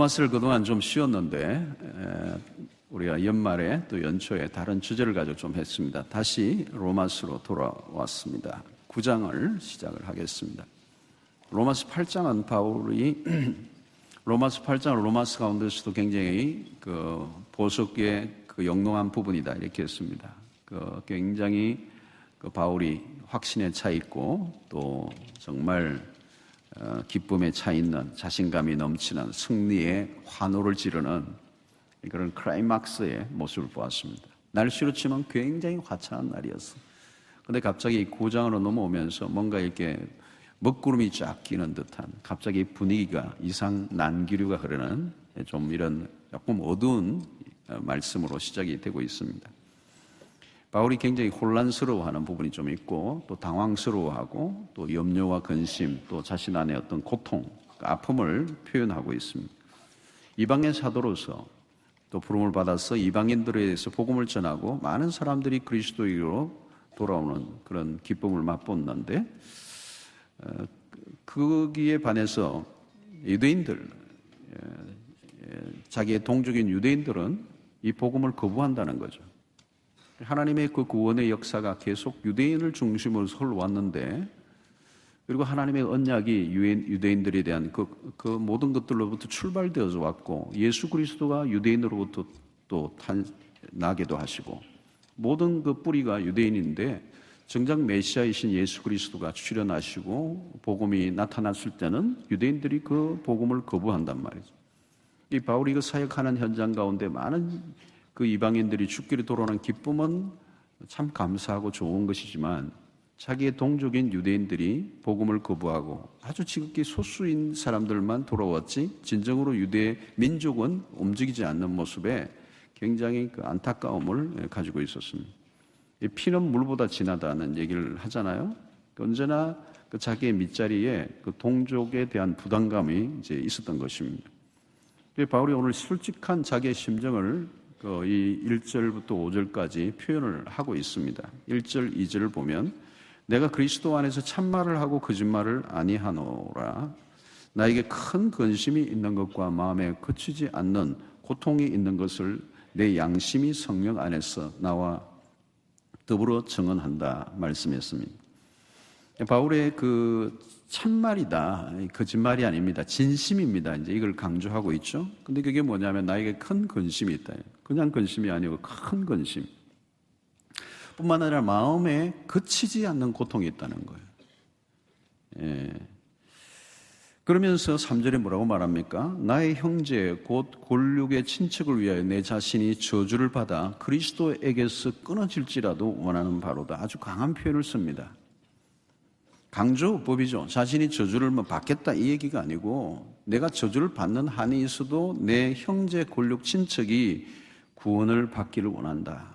로마서를 그동안 좀 쉬었는데 우리가 연말에 또 연초에 다른 주제를 가지고 좀 했습니다. 다시 로마서로 돌아왔습니다. 9장을 시작을 하겠습니다. 로마서 8장은 바울이 로마서 8장은 로마서 가운데서도 굉장히 보석의 영롱한 부분이다 이렇게 했습니다. 굉장히 바울이 확신에 차 있고 또 정말 기쁨에 차 있는 자신감이 넘치는 승리의 환호를 지르는 그런 클라이막스의 모습을 보았습니다. 날씨로 치면 굉장히 화창한 날이었어. 근데 갑자기 9장으로 넘어오면서 뭔가 이렇게 먹구름이 쫙 끼는 듯한 갑자기 분위기가 이상 난기류가 흐르는 좀 이런 조금 어두운 말씀으로 시작이 되고 있습니다. 바울이 굉장히 혼란스러워하는 부분이 좀 있고 또 당황스러워하고 또 염려와 근심 또 자신 안의 어떤 고통, 아픔을 표현하고 있습니다. 이방의 사도로서 또 부름을 받아서 이방인들에 대해서 복음을 전하고 많은 사람들이 그리스도인으로 돌아오는 그런 기쁨을 맛보는데 거기에 반해서 유대인들, 자기의 동족인 유대인들은 이 복음을 거부한다는 거죠. 하나님의 그 구원의 역사가 계속 유대인을 중심으로 흘러왔는데 그리고 하나님의 언약이 유대인들에 대한 그 모든 것들로부터 출발되어서 왔고 예수 그리스도가 유대인으로부터 또 나게도 하시고 모든 그 뿌리가 유대인인데 정작 메시아이신 예수 그리스도가 출현하시고 복음이 나타났을 때는 유대인들이 그 복음을 거부한단 말이죠. 이 바울이 그 사역하는 현장 가운데 많은 그 이방인들이 죽기를 돌아오는 기쁨은 참 감사하고 좋은 것이지만 자기의 동족인 유대인들이 복음을 거부하고 아주 지극히 소수인 사람들만 돌아왔지 진정으로 유대 민족은 움직이지 않는 모습에 굉장히 그 안타까움을 가지고 있었습니다. 피는 물보다 진하다는 얘기를 하잖아요. 언제나 그 자기의 밑자리에 그 동족에 대한 부담감이 이제 있었던 것입니다. 바울이 오늘 솔직한 자기의 심정을 이 1절부터 5절까지 표현을 하고 있습니다. 1절, 2절을 보면 내가 그리스도 안에서 참말을 하고 거짓말을 아니하노라. 나에게 큰 근심이 있는 것과 마음에 그치지 않는 고통이 있는 것을 내 양심이 성령 안에서 나와 더불어 증언한다 말씀했습니다. 바울의 그 참말이다, 거짓말이 아닙니다. 진심입니다. 이제 이걸 강조하고 있죠. 근데 그게 뭐냐면 나에게 큰 근심이 있다. 그냥 근심이 아니고 큰 근심. 뿐만 아니라 마음에 그치지 않는 고통이 있다는 거예요. 예. 그러면서 3절에 뭐라고 말합니까? 나의 형제 곧 골육의 친척을 위하여 내 자신이 저주를 받아 그리스도에게서 끊어질지라도 원하는 바로다. 아주 강한 표현을 씁니다. 강조법이죠. 자신이 저주를 받겠다 이 얘기가 아니고 내가 저주를 받는 한이 있어도 내 형제 골육 친척이 구원을 받기를 원한다.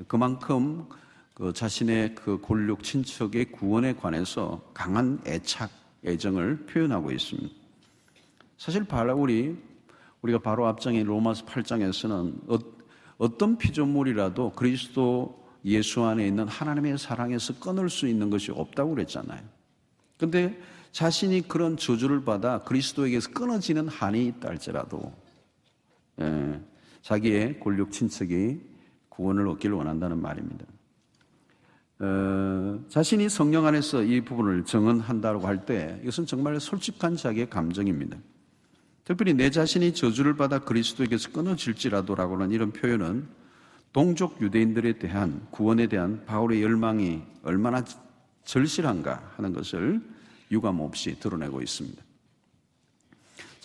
그만큼 그 자신의 그 골육 친척의 구원에 관해서 강한 애착, 애정을 표현하고 있습니다. 사실 우리가 바로 앞장인 로마서 8장에서는 어떤 피조물이라도 그리스도 예수 안에 있는 하나님의 사랑에서 끊을 수 있는 것이 없다고 그랬잖아요. 그런데 자신이 그런 저주를 받아 그리스도에게서 끊어지는 한이 있다 할지라도 자기의 골육 친척이 구원을 얻기를 원한다는 말입니다. 자신이 성령 안에서 이 부분을 증언한다고 할 때 이것은 정말 솔직한 자기의 감정입니다. 특별히 내 자신이 저주를 받아 그리스도에게서 끊어질지라도라고는 이런 표현은 동족 유대인들에 대한 구원에 대한 바울의 열망이 얼마나 절실한가 하는 것을 유감없이 드러내고 있습니다.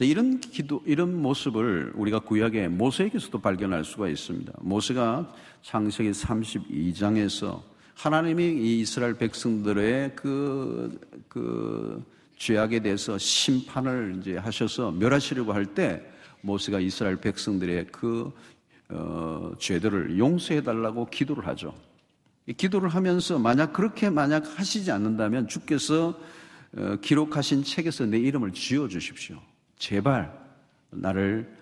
이런 모습을 우리가 구약의 모세에게서도 발견할 수가 있습니다. 모세가 창세기 32장에서 하나님이 이 이스라엘 백성들의 그 죄악에 대해서 심판을 이제 하셔서 멸하시려고 할 때 모세가 이스라엘 백성들의 죄들을 용서해 달라고 기도를 하죠. 이 기도를 하면서 만약 하시지 않는다면 주께서 기록하신 책에서 내 이름을 지워 주십시오. 제발 나를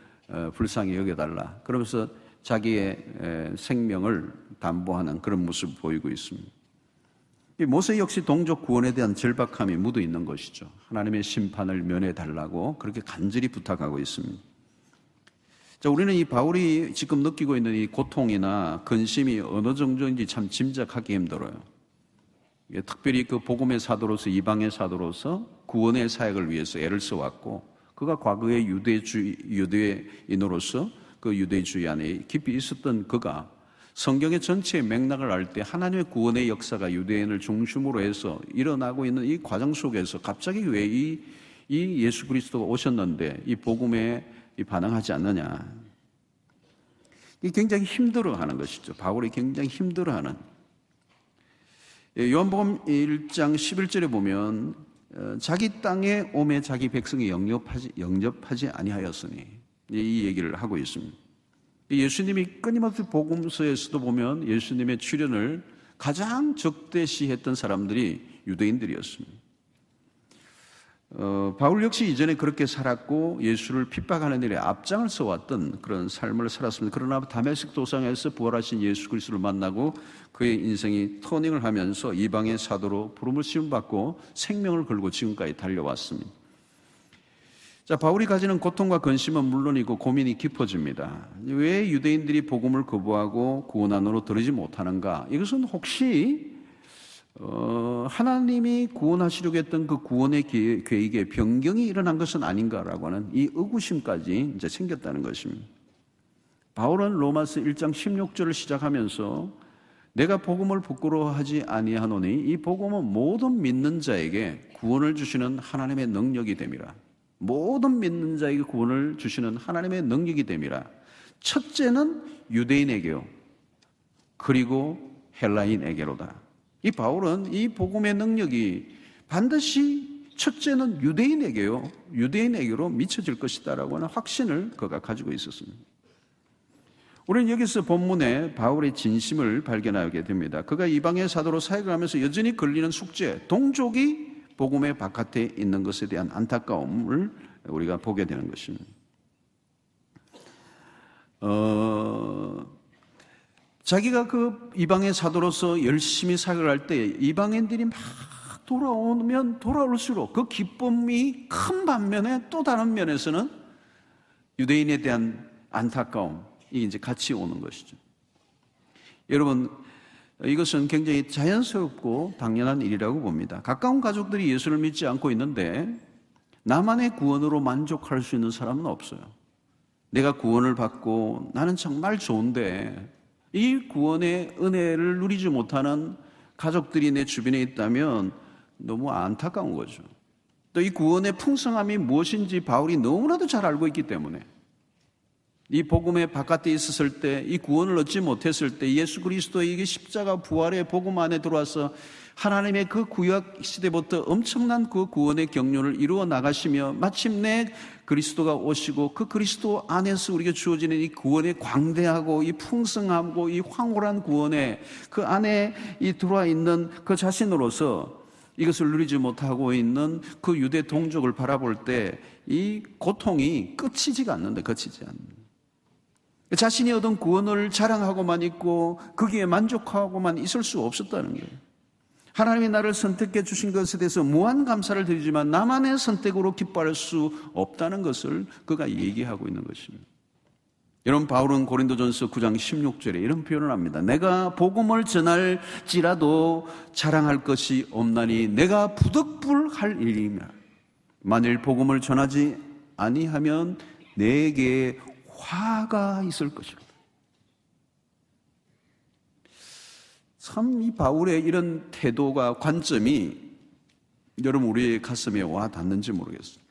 불쌍히 여겨달라. 그러면서 자기의 생명을 담보하는 그런 모습을 보이고 있습니다. 모세 역시 동족 구원에 대한 절박함이 묻어 있는 것이죠. 하나님의 심판을 면해 달라고 그렇게 간절히 부탁하고 있습니다. 자, 우리는 이 바울이 지금 느끼고 있는 이 고통이나 근심이 어느 정도인지 참 짐작하기 힘들어요. 특별히 그 복음의 사도로서, 이방의 사도로서 구원의 사역을 위해서 애를 써왔고, 그가 과거의 유대인으로서 그 유대주의 안에 깊이 있었던 그가 성경의 전체의 맥락을 알 때 하나님의 구원의 역사가 유대인을 중심으로 해서 일어나고 있는 이 과정 속에서 갑자기 왜 이 예수 그리스도가 오셨는데 이 복음에 반응하지 않느냐. 이 굉장히 힘들어하는 것이죠. 바울이 굉장히 힘들어하는. 요한복음 1장 11절에 보면 자기 땅에 오매 자기 백성이 영접하지 아니하였으니 이 얘기를 하고 있습니다. 예수님이 끊임없이 복음서에서도 보면 예수님의 출현을 가장 적대시했던 사람들이 유대인들이었습니다. 바울 역시 이전에 그렇게 살았고 예수를 핍박하는 일에 앞장을 서왔던 그런 삶을 살았습니다. 그러나 다메섹 도상에서 부활하신 예수 그리스도를 만나고 그의 인생이 터닝을 하면서 이방의 사도로 부름을 시험받고 생명을 걸고 지금까지 달려왔습니다. 자, 바울이 가지는 고통과 근심은 물론이고 고민이 깊어집니다. 왜 유대인들이 복음을 거부하고 구원 안으로 들어오지 못하는가? 이것은 혹시 하나님이 구원하시려고 했던 그 구원의 계획에 변경이 일어난 것은 아닌가라고 하는 이 의구심까지 이제 생겼다는 것입니다. 바울은 로마서 1장 16절을 시작하면서 내가 복음을 부끄러워하지 아니하노니 이 복음은 모든 믿는 자에게 구원을 주시는 하나님의 능력이 됨이라. 모든 믿는 자에게 구원을 주시는 하나님의 능력이 됨이라. 첫째는 유대인에게요, 그리고 헬라인에게로다. 이 바울은 이 복음의 능력이 반드시 첫째는 유대인에게로 미쳐질 것이다라고 하는 확신을 그가 가지고 있었습니다. 우리는 여기서 본문에 바울의 진심을 발견하게 됩니다. 그가 이방의 사도로 사역을 하면서 여전히 걸리는 숙제, 동족이 복음의 바깥에 있는 것에 대한 안타까움을 우리가 보게 되는 것입니다. 자기가 그 이방의 사도로서 열심히 사역을 할 때 이방인들이 막 돌아오면 돌아올수록 그 기쁨이 큰 반면에 또 다른 면에서는 유대인에 대한 안타까움이 이제 같이 오는 것이죠. 여러분, 이것은 굉장히 자연스럽고 당연한 일이라고 봅니다. 가까운 가족들이 예수를 믿지 않고 있는데 나만의 구원으로 만족할 수 있는 사람은 없어요. 내가 구원을 받고 나는 정말 좋은데 이 구원의 은혜를 누리지 못하는 가족들이 내 주변에 있다면 너무 안타까운 거죠. 또 이 구원의 풍성함이 무엇인지 바울이 너무나도 잘 알고 있기 때문에 이 복음의 바깥에 있었을 때, 이 구원을 얻지 못했을 때 예수 그리스도의 십자가 부활의 복음 안에 들어와서 하나님의 그 구약 시대부터 엄청난 그 구원의 경륜을 이루어 나가시며 마침내 그리스도가 오시고 그 그리스도 안에서 우리에게 주어지는 이 구원의 광대하고 이 풍성하고 이 황홀한 구원에 그 안에 이 들어와 있는 그 자신으로서 이것을 누리지 못하고 있는 그 유대 동족을 바라볼 때 이 고통이 그치지가 않는데 자신이 얻은 구원을 자랑하고만 있고 거기에 만족하고만 있을 수 없었다는 거예요. 하나님이 나를 선택해 주신 것에 대해서 무한 감사를 드리지만 나만의 선택으로 기뻐할 수 없다는 것을 그가 얘기하고 있는 것입니다. 여러분, 바울은 고린도전서 9장 16절에 이런 표현을 합니다. 내가 복음을 전할지라도 자랑할 것이 없나니 내가 부득불할 일이며 만일 복음을 전하지 아니하면 내게 화가 있을 것이다. 참 이 바울의 이런 태도가 관점이 여러분 우리의 가슴에 와 닿는지 모르겠어요.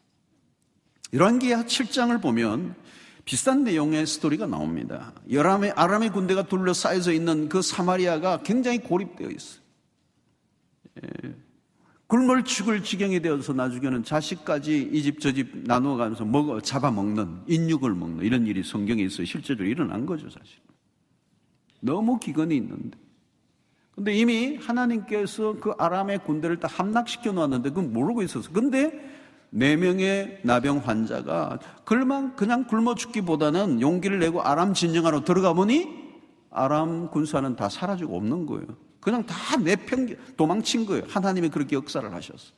열왕기하 7장을 보면 비슷한 내용의 스토리가 나옵니다. 아람의 군대가 둘러싸여져 있는 그 사마리아가 굉장히 고립되어 있어요. 굶을 죽을 지경이 되어서 나중에는 자식까지 이 집 저 집 나누어가면서 잡아먹는, 인육을 먹는 이런 일이 성경에 있어요. 실제로 일어난 거죠, 사실. 너무 기근이 있는데. 근데 이미 하나님께서 그 아람의 군대를 다 함락시켜 놓았는데 그건 모르고 있었어. 근데 4명의 나병 환자가 그냥 굶어 죽기보다는 용기를 내고 아람 진영하러 들어가 보니 아람 군사는 다 사라지고 없는 거예요. 그냥 다 도망친 거예요. 하나님이 그렇게 역사를 하셨어요.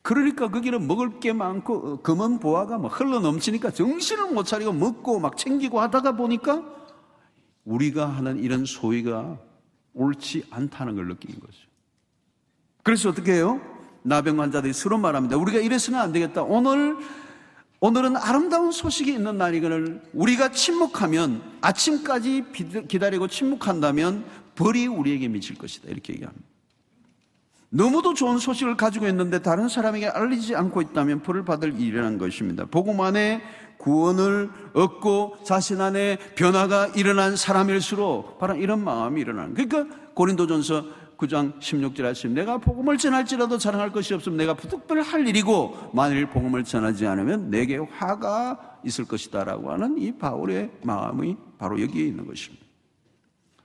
그러니까 거기는 먹을 게 많고 검은 보화가 막 흘러 넘치니까 정신을 못 차리고 먹고 막 챙기고 하다가 보니까 우리가 하는 이런 소위가 옳지 않다는 걸 느낀 거죠. 그래서 어떻게 해요? 나병 환자들이 서로 말합니다. 우리가 이래서는 안 되겠다. 오늘은 아름다운 소식이 있는 날이거늘 우리가 침묵하면, 아침까지 기다리고 침묵한다면 벌이 우리에게 미칠 것이다. 이렇게 얘기합니다. 너무도 좋은 소식을 가지고 있는데 다른 사람에게 알리지 않고 있다면 벌을 받을 일이라는 것입니다. 복음 안에 구원을 얻고 자신 안에 변화가 일어난 사람일수록 바로 이런 마음이 일어나는 거예요. 그러니까 고린도전서 9장 16절 하시면 내가 복음을 전할지라도 자랑할 것이 없으면 내가 특별할 일이고 만일 복음을 전하지 않으면 내게 화가 있을 것이다 라고 하는 이 바울의 마음이 바로 여기에 있는 것입니다.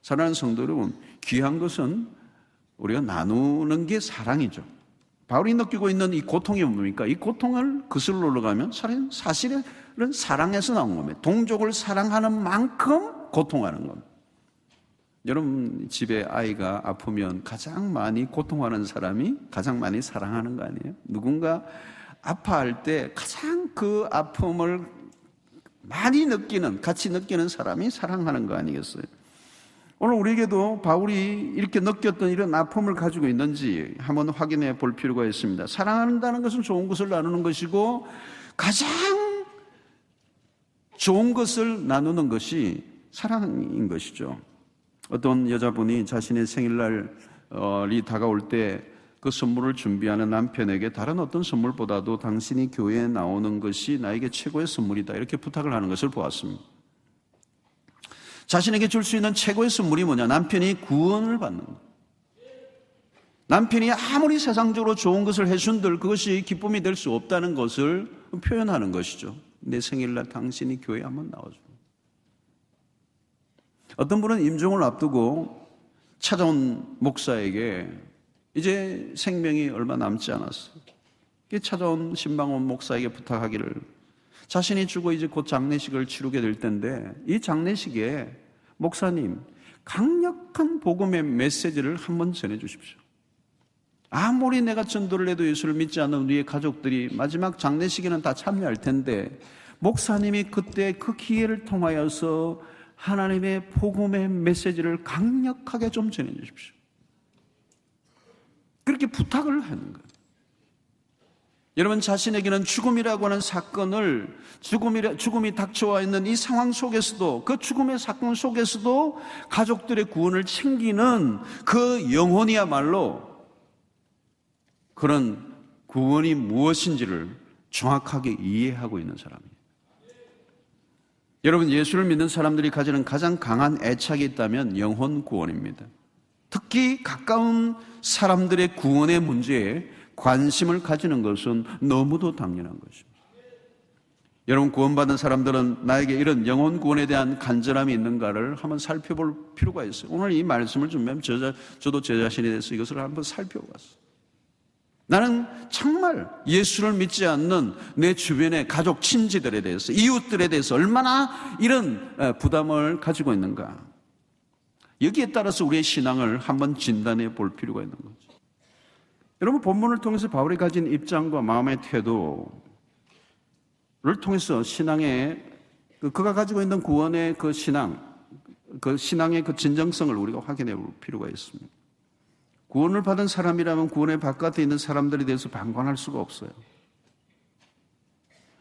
사랑하는 성도 여러분, 귀한 것은 우리가 나누는 게 사랑이죠. 바울이 느끼고 있는 이 고통이 뭡니까? 이 고통을 거슬러 올라가면 사실은 사랑에서 나온 겁니다. 동족을 사랑하는 만큼 고통하는 겁니다. 여러분 집에 아이가 아프면 가장 많이 고통하는 사람이 가장 많이 사랑하는 거 아니에요? 누군가 아파할 때 가장 그 아픔을 많이 느끼는, 같이 느끼는 사람이 사랑하는 거 아니겠어요? 오늘 우리에게도 바울이 이렇게 느꼈던 이런 아픔을 가지고 있는지 한번 확인해 볼 필요가 있습니다. 사랑한다는 것은 좋은 것을 나누는 것이고 가장 좋은 것을 나누는 것이 사랑인 것이죠. 어떤 여자분이 자신의 생일날이 다가올 때 그 선물을 준비하는 남편에게 다른 어떤 선물보다도 당신이 교회에 나오는 것이 나에게 최고의 선물이다 이렇게 부탁을 하는 것을 보았습니다. 자신에게 줄 수 있는 최고의 선물이 뭐냐? 남편이 구원을 받는 것. 남편이 아무리 세상적으로 좋은 것을 해준들 그것이 기쁨이 될 수 없다는 것을 표현하는 것이죠. 내 생일날 당신이 교회에 한번 나와줘. 어떤 분은 임종을 앞두고 찾아온 목사에게 이제 생명이 얼마 남지 않았어요. 찾아온 신방원 목사에게 부탁하기를 자신이 죽어 이제 곧 장례식을 치르게 될 텐데 이 장례식에 목사님 강력한 복음의 메시지를 한번 전해 주십시오. 아무리 내가 전도를 해도 예수를 믿지 않는 우리의 가족들이 마지막 장례식에는 다 참여할 텐데 목사님이 그때 그 기회를 통하여서 하나님의 복음의 메시지를 강력하게 좀 전해 주십시오. 그렇게 부탁을 하는 거예요. 여러분 자신에게는 죽음이라고 하는 사건을 죽음이 닥쳐와 있는 이 상황 속에서도 그 죽음의 사건 속에서도 가족들의 구원을 챙기는 그 영혼이야말로 그런 구원이 무엇인지를 정확하게 이해하고 있는 사람이에요. 여러분 예수를 믿는 사람들이 가지는 가장 강한 애착이 있다면 영혼 구원입니다. 특히 가까운 사람들의 구원의 문제에 관심을 가지는 것은 너무도 당연한 것입니다. 여러분 구원받은 사람들은 나에게 이런 영혼 구원에 대한 간절함이 있는가를 한번 살펴볼 필요가 있어요. 오늘 이 말씀을 준비하면 저도 제 자신에 대해서 이것을 한번 살펴봤어요. 나는 정말 예수를 믿지 않는 내 주변의 가족, 친지들에 대해서, 이웃들에 대해서 얼마나 이런 부담을 가지고 있는가. 여기에 따라서 우리의 신앙을 한번 진단해 볼 필요가 있는 거죠. 여러분 본문을 통해서 바울이 가진 입장과 마음의 태도를 통해서 신앙의 그가 가지고 있는 구원의 그 신앙의 그 진정성을 우리가 확인해 볼 필요가 있습니다. 구원을 받은 사람이라면 구원의 바깥에 있는 사람들에 대해서 방관할 수가 없어요.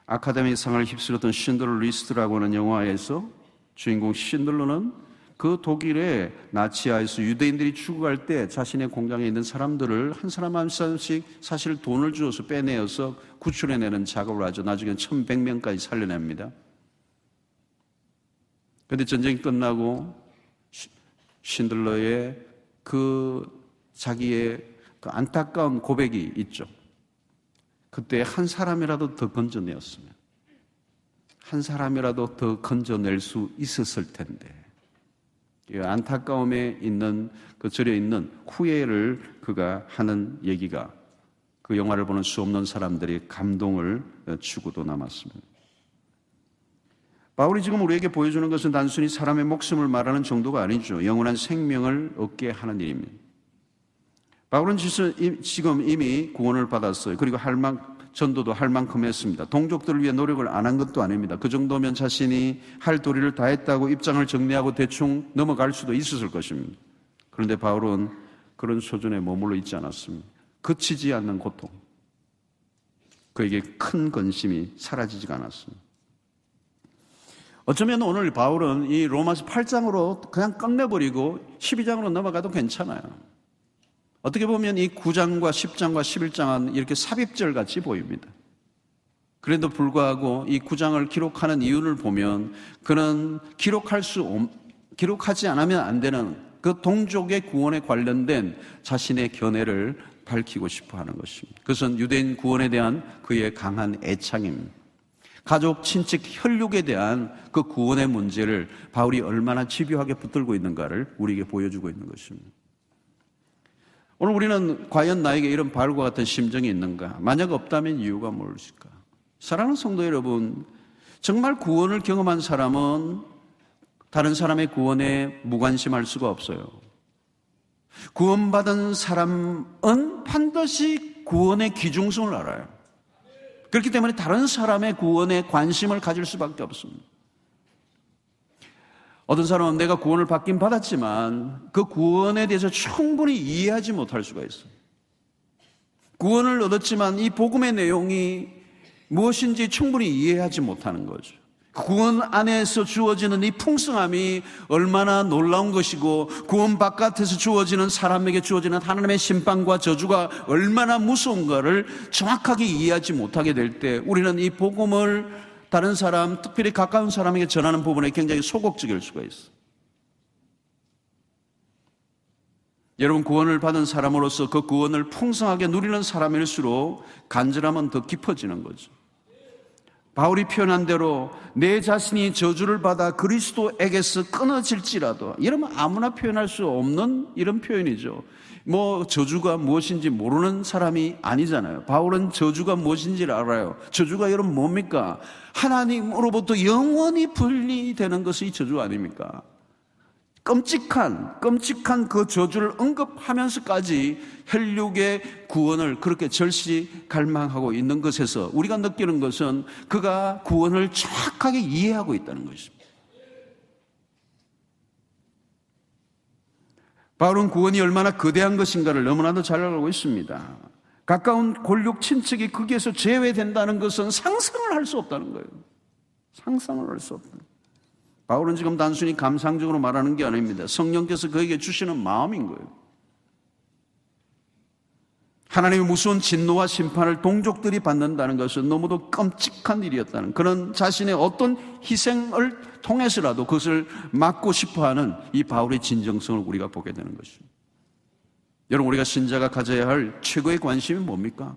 아카데미 상을 휩쓸었던 신들러 리스트라고 하는 영화에서 주인공 신들러는 그 독일의 나치하에서 유대인들이 죽어갈 때 자신의 공장에 있는 사람들을 한 사람 한 사람씩 사실 돈을 주어서 빼내어서 구출해내는 작업을 하죠. 나중에 1100명까지 살려냅니다. 그런데 전쟁이 끝나고 신들러의 자기의 그 안타까운 고백이 있죠. 그때 한 사람이라도 더 건져내었으면, 한 사람이라도 더 건져낼 수 있었을 텐데, 안타까움에 있는 절에 있는 후회를 그가 하는 얘기가 그 영화를 보는 수 없는 사람들의 감동을 주고도 남았습니다. 바울이 지금 우리에게 보여주는 것은 단순히 사람의 목숨을 말하는 정도가 아니죠. 영원한 생명을 얻게 하는 일입니다. 바울은 지금 이미 구원을 받았어요. 그리고 전도도 할 만큼 했습니다. 동족들을 위해 노력을 안 한 것도 아닙니다. 그 정도면 자신이 할 도리를 다 했다고 입장을 정리하고 대충 넘어갈 수도 있었을 것입니다. 그런데 바울은 그런 수준에 머물러 있지 않았습니다. 그치지 않는 고통, 그에게 큰 근심이 사라지지가 않았습니다. 어쩌면 오늘 바울은 이 로마서 8장으로 그냥 끝내버리고 12장으로 넘어가도 괜찮아요. 어떻게 보면 이 9장과 10장과 11장은 이렇게 삽입절 같이 보입니다. 그래도 불구하고 이 9장을 기록하는 이유를 보면 그는 기록하지 않으면 안 되는 그 동족의 구원에 관련된 자신의 견해를 밝히고 싶어 하는 것입니다. 그것은 유대인 구원에 대한 그의 강한 애착입니다. 가족, 친척, 혈육에 대한 그 구원의 문제를 바울이 얼마나 집요하게 붙들고 있는가를 우리에게 보여주고 있는 것입니다. 오늘 우리는 과연 나에게 이런 바울과 같은 심정이 있는가? 만약 없다면 이유가 무엇일까? 사랑하는 성도 여러분, 정말 구원을 경험한 사람은 다른 사람의 구원에 무관심할 수가 없어요. 구원받은 사람은 반드시 구원의 귀중성을 알아요. 그렇기 때문에 다른 사람의 구원에 관심을 가질 수밖에 없습니다. 어떤 사람은 내가 구원을 받긴 받았지만 그 구원에 대해서 충분히 이해하지 못할 수가 있어요. 구원을 얻었지만 이 복음의 내용이 무엇인지 충분히 이해하지 못하는 거죠. 구원 안에서 주어지는 이 풍성함이 얼마나 놀라운 것이고 구원 바깥에서 주어지는 사람에게 주어지는 하나님의 심판과 저주가 얼마나 무서운가를 정확하게 이해하지 못하게 될 때 우리는 이 복음을 다른 사람, 특별히 가까운 사람에게 전하는 부분에 굉장히 소극적일 수가 있어요. 여러분, 구원을 받은 사람으로서 그 구원을 풍성하게 누리는 사람일수록 간절함은 더 깊어지는 거죠. 바울이 표현한 대로 내 자신이 저주를 받아 그리스도에게서 끊어질지라도, 이러면 아무나 표현할 수 없는 이런 표현이죠. 저주가 무엇인지 모르는 사람이 아니잖아요. 바울은 저주가 무엇인지를 알아요. 저주가 여러분 뭡니까? 하나님으로부터 영원히 분리되는 것이 이 저주 아닙니까? 끔찍한 그 저주를 언급하면서까지 혈육의 구원을 그렇게 절실히 갈망하고 있는 것에서 우리가 느끼는 것은 그가 구원을 정확하게 이해하고 있다는 것입니다. 바울은 구원이 얼마나 거대한 것인가를 너무나도 잘 알고 있습니다. 가까운 골육 친척이 거기에서 제외된다는 것은 상상을 할 수 없다는 거예요. 상상을 할 수 없다는 거예요. 바울은 지금 단순히 감상적으로 말하는 게 아닙니다. 성령께서 그에게 주시는 마음인 거예요. 하나님의 무서운 진노와 심판을 동족들이 받는다는 것은 너무도 끔찍한 일이었다는, 그런 자신의 어떤 희생을 통해서라도 그것을 막고 싶어하는 이 바울의 진정성을 우리가 보게 되는 것입니다. 여러분, 우리가 신자가 가져야 할 최고의 관심이 뭡니까?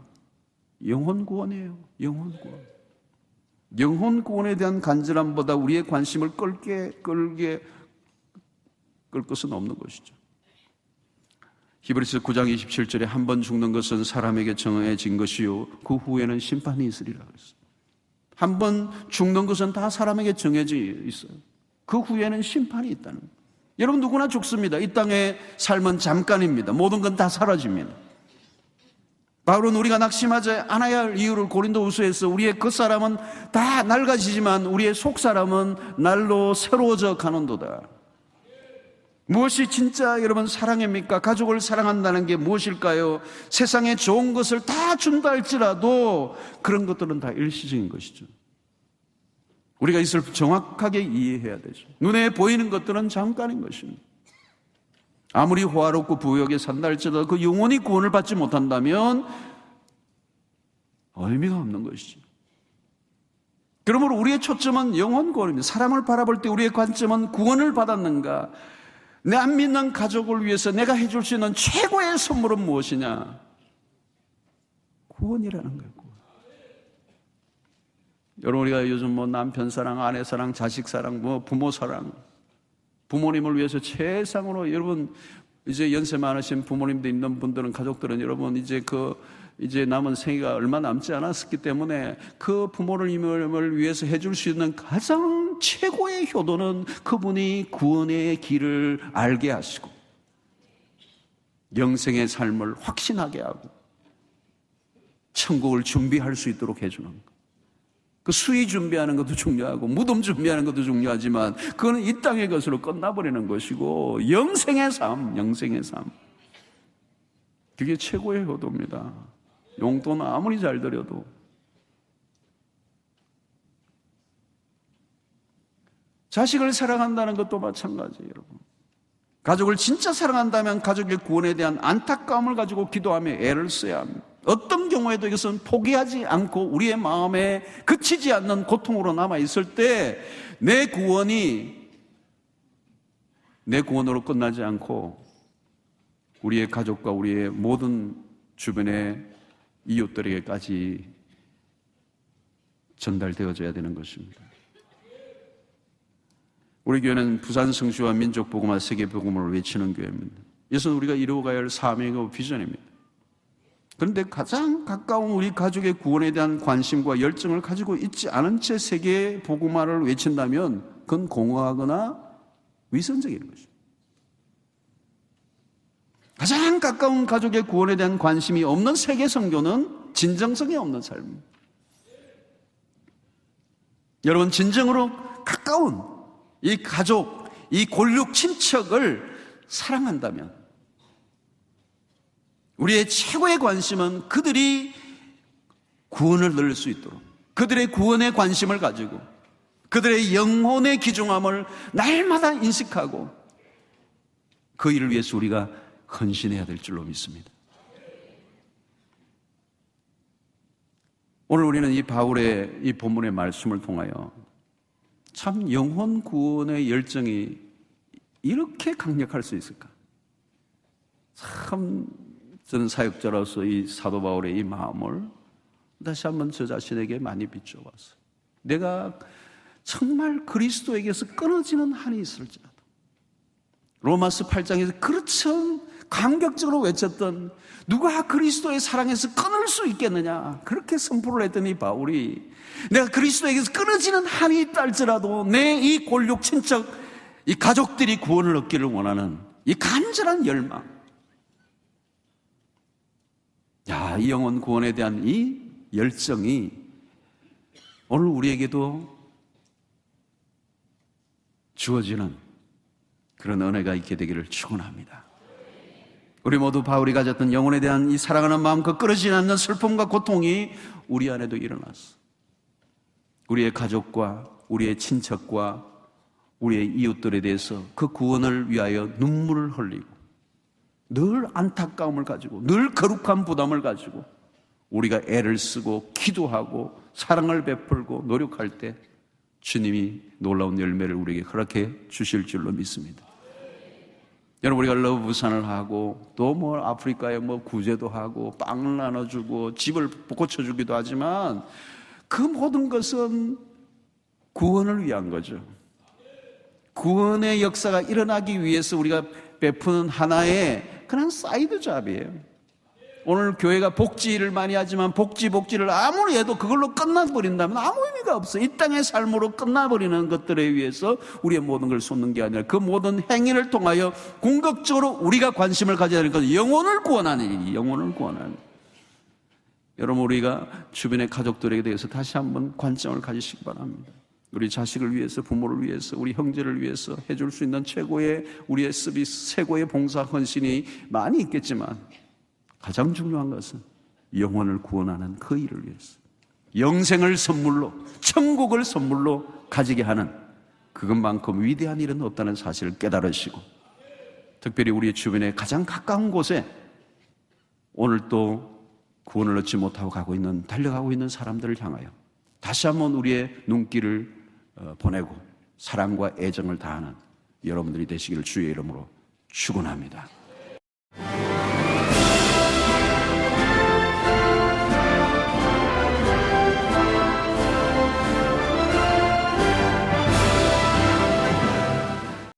영혼 구원이에요. 영혼 구원. 영혼 구원에 대한 간절함보다 우리의 관심을 끌 것은 없는 것이죠. 히브리서 9장 27절에 한 번 죽는 것은 사람에게 정해진 것이요 그 후에는 심판이 있으리라 그랬어요. 한 번 죽는 것은 다 사람에게 정해져 있어요. 그 후에는 심판이 있다는 거예요. 여러분, 누구나 죽습니다. 이 땅의 삶은 잠깐입니다. 모든 건 다 사라집니다. 바울은 우리가 낙심하지 않아야 할 이유를 고린도후서에서 우리의 겉사람은 다 낡아지지만 우리의 속사람은 날로 새로워져 가는도다. 무엇이 진짜 여러분 사랑입니까? 가족을 사랑한다는 게 무엇일까요? 세상에 좋은 것을 다 준다 할지라도 그런 것들은 다 일시적인 것이죠. 우리가 이것을 정확하게 이해해야 되죠. 눈에 보이는 것들은 잠깐인 것입니다. 아무리 호화롭고 부유하게 산다 할지라도 그 영원히 구원을 받지 못한다면 의미가 없는 것이죠. 그러므로 우리의 초점은 영원 구원입니다. 사람을 바라볼 때 우리의 관점은 구원을 받았는가? 내 안 믿는 가족을 위해서 내가 해줄 수 있는 최고의 선물은 무엇이냐? 구원이라는 거예요. 구원. 여러분, 우리가 요즘 남편 사랑, 아내 사랑, 자식 사랑, 부모 사랑, 부모님을 위해서 최상으로, 여러분 이제 연세 많으신 부모님도 있는 분들은, 가족들은 여러분 이제 남은 생애가 얼마 남지 않았기 때문에 그 부모님을 위해서 해줄 수 있는 가장 최고의 효도는 그분이 구원의 길을 알게 하시고 영생의 삶을 확신하게 하고 천국을 준비할 수 있도록 해주는 것. 그 수위 준비하는 것도 중요하고 무덤 준비하는 것도 중요하지만 그거는 이 땅의 것으로 끝나버리는 것이고 영생의 삶, 영생의 삶, 그게 최고의 효도입니다. 용돈은 아무리 잘 드려도 자식을 사랑한다는 것도 마찬가지예요. 여러분, 가족을 진짜 사랑한다면 가족의 구원에 대한 안타까움을 가지고 기도하며 애를 써야 합니다. 어떤 경우에도 이것은 포기하지 않고 우리의 마음에 그치지 않는 고통으로 남아있을 때 내 구원이 내 구원으로 끝나지 않고 우리의 가족과 우리의 모든 주변의 이웃들에게까지 전달되어져야 되는 것입니다. 우리 교회는 부산 성취와 민족 복음화 세계 복음을 외치는 교회입니다. 이것은 우리가 이루어가야 할 사명이고 비전입니다. 그런데 가장 가까운 우리 가족의 구원에 대한 관심과 열정을 가지고 있지 않은 채 세계 복음화를 외친다면 그건 공허하거나 위선적인 것입니다. 가장 가까운 가족의 구원에 대한 관심이 없는 세계 선교는 진정성이 없는 삶입니다. 여러분, 진정으로 가까운 이 가족, 이 골육 친척을 사랑한다면 우리의 최고의 관심은 그들이 구원을 누릴 수 있도록 그들의 구원에 관심을 가지고 그들의 영혼의 귀중함을 날마다 인식하고 그 일을 위해서 우리가 헌신해야 될 줄로 믿습니다. 오늘 우리는 이 바울의 이 본문의 말씀을 통하여 참 영혼 구원의 열정이 이렇게 강력할 수 있을까? 참 저는 사역자로서 이 사도 바울의 이 마음을 다시 한번 저 자신에게 많이 비춰봤어요. 내가 정말 그리스도에게서 끊어지는 한이 있을지라도 로마서 8장에서 그렇죠 감격적으로 외쳤던 누가 그리스도의 사랑에서 끊을 수 있겠느냐 그렇게 선포를 했던 이 바울이 내가 그리스도에게서 끊어지는 한이 있다 할지라도 내 이 골육 친척 이 가족들이 구원을 얻기를 원하는 이 간절한 열망, 이 영혼 구원에 대한 이 열정이 오늘 우리에게도 주어지는 그런 은혜가 있게 되기를 축원합니다. 우리 모두 바울이 가졌던 영혼에 대한 이 사랑하는 마음, 그 끊어지지 않는 슬픔과 고통이 우리 안에도 일어났어. 우리의 가족과 우리의 친척과 우리의 이웃들에 대해서 그 구원을 위하여 눈물을 흘리고 늘 안타까움을 가지고 늘 거룩한 부담을 가지고 우리가 애를 쓰고 기도하고 사랑을 베풀고 노력할 때 주님이 놀라운 열매를 우리에게 허락해 주실 줄로 믿습니다. 여러분, 우리가 러브 부산을 하고 또 아프리카에 구제도 하고 빵을 나눠주고 집을 고쳐주기도 하지만 그 모든 것은 구원을 위한 거죠. 구원의 역사가 일어나기 위해서 우리가 베푸는 하나의 그냥 사이드 잡이에요. 오늘 교회가 복지를 많이 하지만 복지를 아무리 해도 그걸로 끝나버린다면 아무 의미가 없어요. 이 땅의 삶으로 끝나버리는 것들에 의해서 우리의 모든 걸 쏟는 게 아니라 그 모든 행위를 통하여 궁극적으로 우리가 관심을 가져야 되는 것은 영혼을 구원하는 일이 영혼을 구원하는 일. 여러분, 우리가 주변의 가족들에 대해서 다시 한번 관점을 가지시기 바랍니다. 우리 자식을 위해서, 부모를 위해서, 우리 형제를 위해서 해줄 수 있는 최고의 우리의 서비스, 최고의 봉사 헌신이 많이 있겠지만 가장 중요한 것은 영혼을 구원하는 그 일을 위해서 영생을 선물로, 천국을 선물로 가지게 하는 그것만큼 위대한 일은 없다는 사실을 깨달으시고 특별히 우리 주변의 가장 가까운 곳에 오늘 또 구원을 얻지 못하고 달려가고 있는 사람들을 향하여 다시 한번 우리의 눈길을 보내고 사랑과 애정을 다하는 여러분들이 되시기를 주의 이름으로 축원합니다.